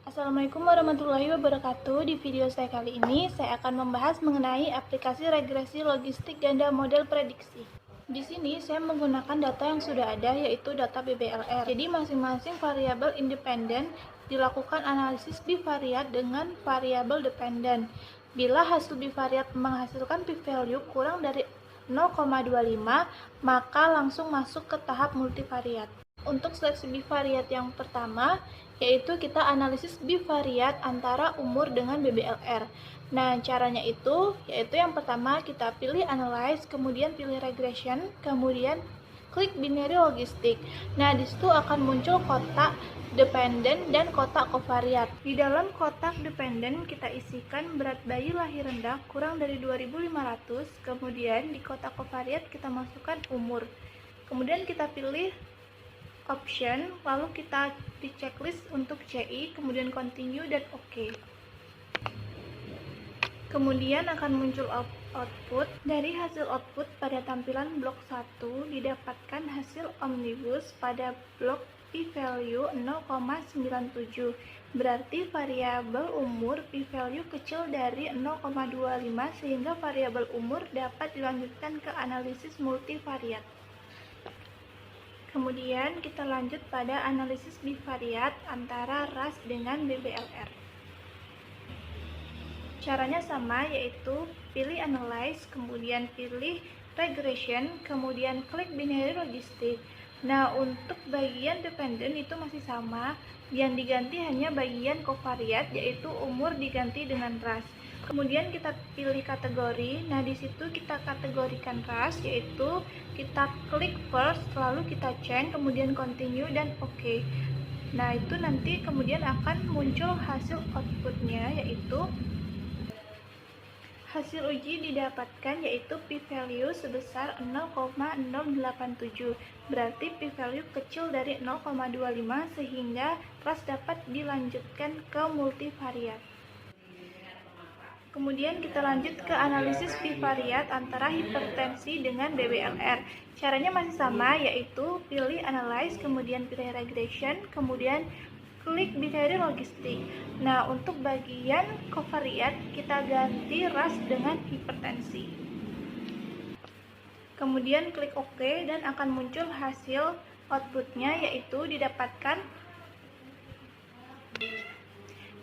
Assalamualaikum warahmatullahi wabarakatuh. Di video saya kali ini, saya akan membahas mengenai aplikasi regresi logistik ganda model prediksi. Di sini, saya menggunakan data yang sudah ada, yaitu data BBLR. Jadi, masing-masing variabel independen dilakukan analisis bivariat dengan variabel dependen. Bila hasil bivariat menghasilkan p-value kurang dari 0,25, maka langsung masuk ke tahap multivariat. Untuk seleksi bivariat yang pertama, yaitu kita analisis bivariat antara umur dengan BBLR. Nah, caranya yaitu yang pertama kita pilih analyze, kemudian pilih regression, kemudian klik binary logistik. Nah, disitu akan muncul kotak dependen dan kotak kovariat. Di dalam kotak dependen kita isikan berat bayi lahir rendah kurang dari 2.500, kemudian di kotak kovariat kita masukkan umur. Kemudian kita pilih option, lalu kita di checklist untuk CI, kemudian continue dan OK. Kemudian akan muncul output. Dari hasil output pada tampilan blok 1 didapatkan hasil omnibus pada blok p-value 0,97. Berarti variabel umur p-value kecil dari 0,25 sehingga variabel umur dapat dilanjutkan ke analisis multivariat. Kemudian kita lanjut pada analisis bivariat antara RAS dengan BBLR. Caranya sama, yaitu pilih analyze, kemudian pilih regression, kemudian klik binary logistik. Nah, untuk bagian dependen itu masih sama, yang diganti hanya bagian kovariat, yaitu umur diganti dengan RAS. Kemudian kita pilih kategori. Nah, di situ kita kategorikan RAS, yaitu kita klik first, lalu kita change, kemudian continue dan OK. Nah, itu nanti kemudian akan muncul hasil outputnya, yaitu hasil uji didapatkan yaitu p-value sebesar 0,087. Berarti p-value kecil dari 0,25 sehingga RAS dapat dilanjutkan ke multivariat. Kemudian kita lanjut ke analisis bivariat antara hipertensi dengan BBLR. Caranya masih sama, yaitu pilih analyze, kemudian pilih regression, kemudian klik binary logistik. Nah, untuk bagian kovariat kita ganti RAS dengan hipertensi. Kemudian klik OK dan akan muncul hasil outputnya, yaitu didapatkan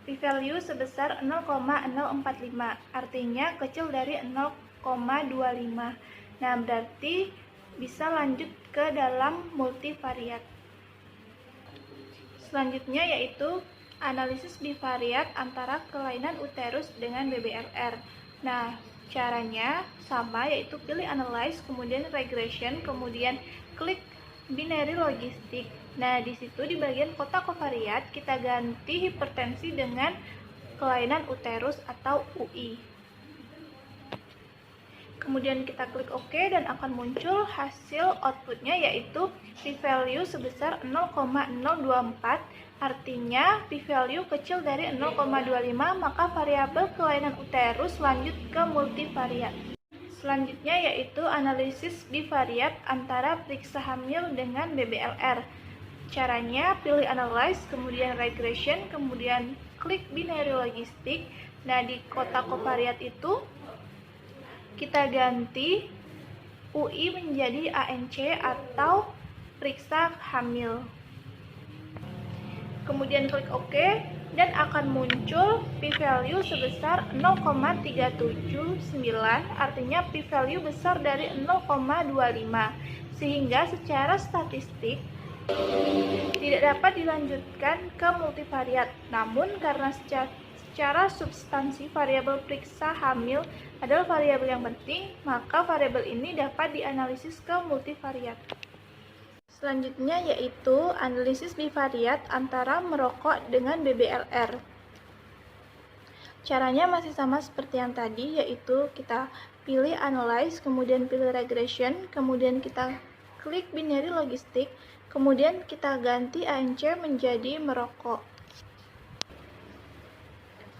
p-value sebesar 0,045, artinya kecil dari 0,25. Nah, berarti bisa lanjut ke dalam multivariat. Selanjutnya yaitu analisis bivariat antara kelainan uterus dengan BBLR. Nah, caranya sama, yaitu pilih analyze, kemudian regression, kemudian klik binary logistik. Nah, di situ di bagian kotak kovariat kita ganti hipertensi dengan kelainan uterus atau UI. Kemudian kita klik OK dan akan muncul hasil outputnya, yaitu p-value sebesar 0,024, artinya p-value kecil dari 0,25, maka variabel kelainan uterus lanjut ke multivariat. Selanjutnya yaitu analisis bivariat antara periksa hamil dengan BBLR. Caranya pilih analyze, kemudian regression, kemudian klik binary logistik. Nah, di kotak kovariat itu kita ganti UI menjadi ANC atau periksa hamil. Kemudian klik OK dan akan muncul p-value sebesar 0,379, artinya p-value besar dari 0,25, sehingga secara statistik tidak dapat dilanjutkan ke multivariat. Namun karena secara substansi variabel periksa hamil adalah variabel yang penting, maka variabel ini dapat dianalisis ke multivariat. Selanjutnya yaitu analisis bivariat antara merokok dengan BBLR. Caranya masih sama seperti yang tadi, yaitu kita pilih analyze, kemudian pilih regression, kemudian kita klik binary logistik, kemudian kita ganti ANC menjadi merokok.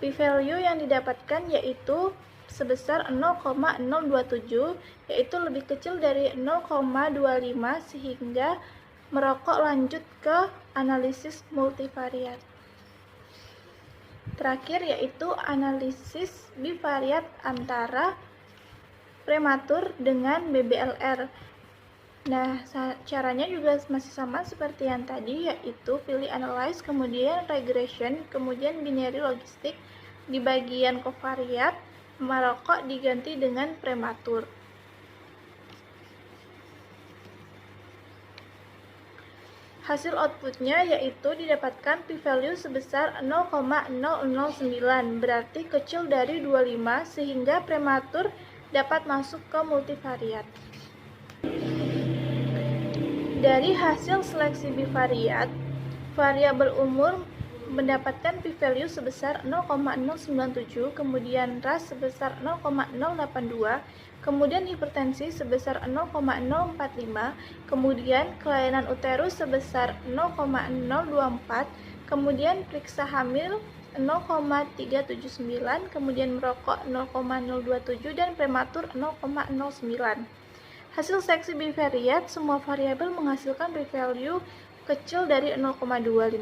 P-value yang didapatkan yaitu sebesar 0,027, yaitu lebih kecil dari 0,25 sehingga merokok lanjut ke analisis multivariat. Terakhir yaitu analisis bivariat antara prematur dengan BBLR. Nah, caranya juga masih sama seperti yang tadi, yaitu pilih analyze, kemudian regression, kemudian binary logistik. Di bagian covariat, merokok diganti dengan prematur. Hasil outputnya yaitu didapatkan p-value sebesar 0,009, berarti kecil dari 25 sehingga prematur dapat masuk ke multivariat. Dari hasil seleksi bivariat, variabel umur mendapatkan p-value sebesar 0,097, kemudian ras sebesar 0,082, kemudian hipertensi sebesar 0,045, kemudian kelainan uterus sebesar 0,024, kemudian periksa hamil 0,379, kemudian merokok 0,027, dan prematur 0,09. Hasil seleksi bivariat, semua variabel menghasilkan p-value kecil dari 0,25.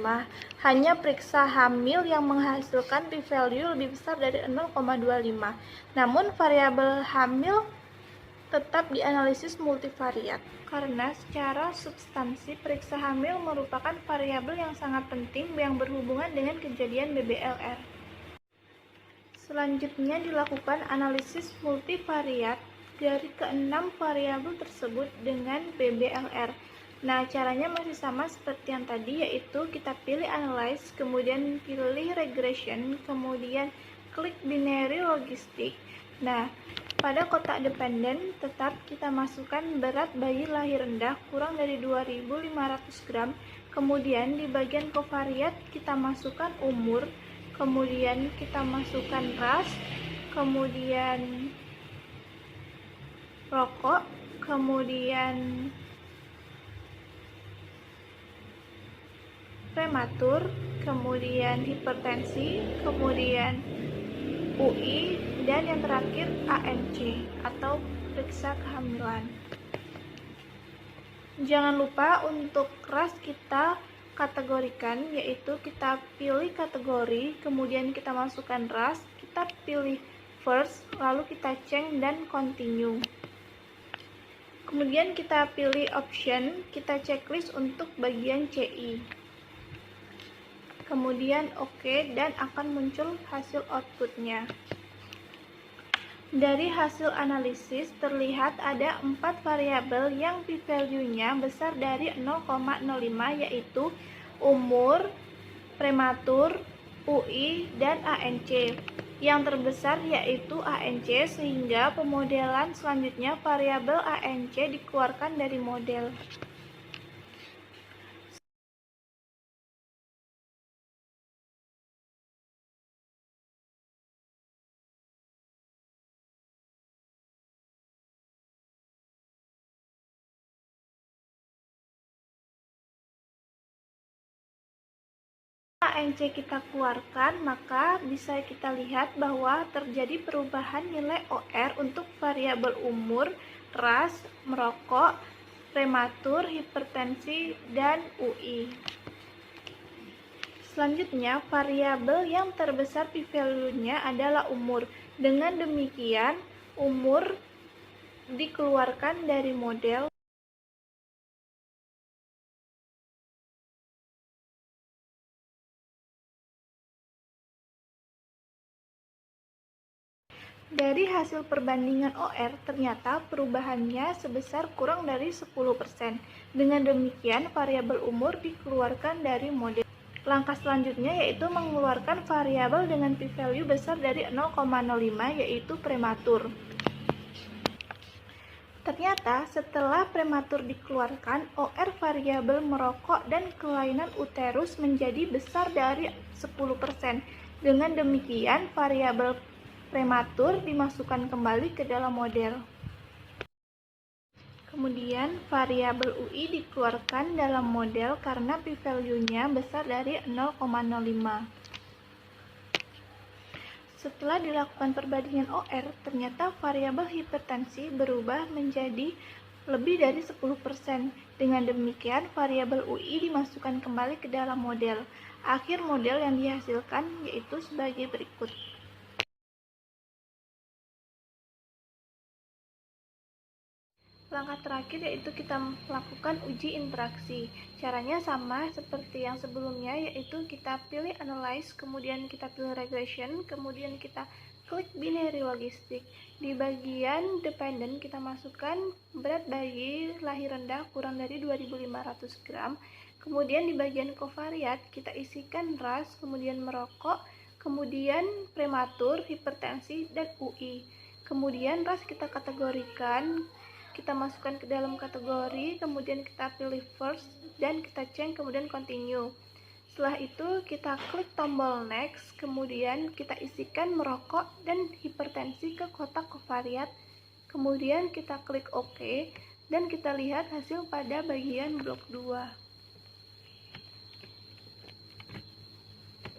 Hanya periksa hamil yang menghasilkan p-value lebih besar dari 0,25. Namun variabel hamil tetap dianalisis multivariat karena secara substansi periksa hamil merupakan variabel yang sangat penting yang berhubungan dengan kejadian BBLR. Selanjutnya dilakukan analisis multivariat dari keenam variabel tersebut dengan BBLR. Nah, caranya masih sama seperti yang tadi, yaitu kita pilih analyze, kemudian pilih regression, kemudian klik binary logistik. Nah, pada kotak dependen tetap kita masukkan berat bayi lahir rendah kurang dari 2.500 gram, kemudian di bagian covariat kita masukkan umur, kemudian kita masukkan ras, kemudian rokok, kemudian prematur, kemudian hipertensi, kemudian UI, dan yang terakhir ANC atau periksa kehamilan. Jangan lupa untuk ras kita kategorikan, yaitu kita pilih kategori, kemudian kita masukkan ras, kita pilih first, lalu kita change dan continue. Kemudian kita pilih option, kita checklist untuk bagian CI. Kemudian OK, dan akan muncul hasil outputnya. Dari hasil analisis terlihat ada 4 variabel yang p-value-nya besar dari 0,05, yaitu umur, prematur, UI, dan ANC. Yang terbesar yaitu ANC, sehingga pemodelan selanjutnya variabel ANC dikeluarkan dari model. ANC kita keluarkan, maka bisa kita lihat bahwa terjadi perubahan nilai OR untuk variabel umur, ras, merokok, prematur, hipertensi, dan UI. Selanjutnya, variabel yang terbesar p-value-nya adalah umur. Dengan demikian, umur dikeluarkan dari model. Dari hasil perbandingan OR, ternyata perubahannya sebesar kurang dari 10%. Dengan demikian, variabel umur dikeluarkan dari model. Langkah selanjutnya yaitu mengeluarkan variabel dengan p-value besar dari 0,05, yaitu prematur. Ternyata setelah prematur dikeluarkan, OR variabel merokok dan kelainan uterus menjadi besar dari 10%. Dengan demikian, variabel prematur dimasukkan kembali ke dalam model. Kemudian variabel UI dikeluarkan dalam model karena p-value-nya besar dari 0,05. Setelah dilakukan perbandingan OR, ternyata variabel hipertensi berubah menjadi lebih dari 10%. Dengan demikian, variabel UI dimasukkan kembali ke dalam model. Akhir model yang dihasilkan yaitu sebagai berikut. Langkah terakhir yaitu kita melakukan uji interaksi. Caranya sama seperti yang sebelumnya, yaitu kita pilih analyze, kemudian kita pilih regression, kemudian kita klik binary logistik. Di bagian dependent kita masukkan berat bayi lahir rendah kurang dari 2.500 gram. Kemudian di bagian covariat kita isikan ras, kemudian merokok, kemudian prematur, hipertensi, dan UI. Kemudian ras kita kategorikan, kita masukkan ke dalam kategori, kemudian kita pilih first, dan kita change, kemudian continue. Setelah itu kita klik tombol next, kemudian kita isikan merokok dan hipertensi ke kotak covariat, kemudian kita klik OK, dan kita lihat hasil pada bagian blok 2.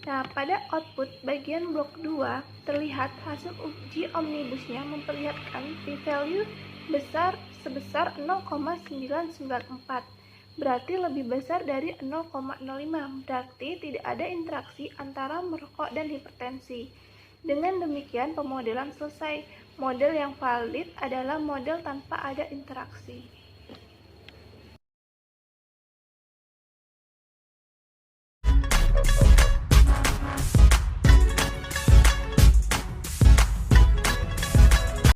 Nah, pada output bagian blok 2 terlihat hasil uji omnibusnya memperlihatkan p-value sebesar 0,994, berarti lebih besar dari 0,05, berarti tidak ada interaksi antara merokok dan hipertensi. Dengan demikian pemodelan selesai. Model yang valid adalah model tanpa ada interaksi.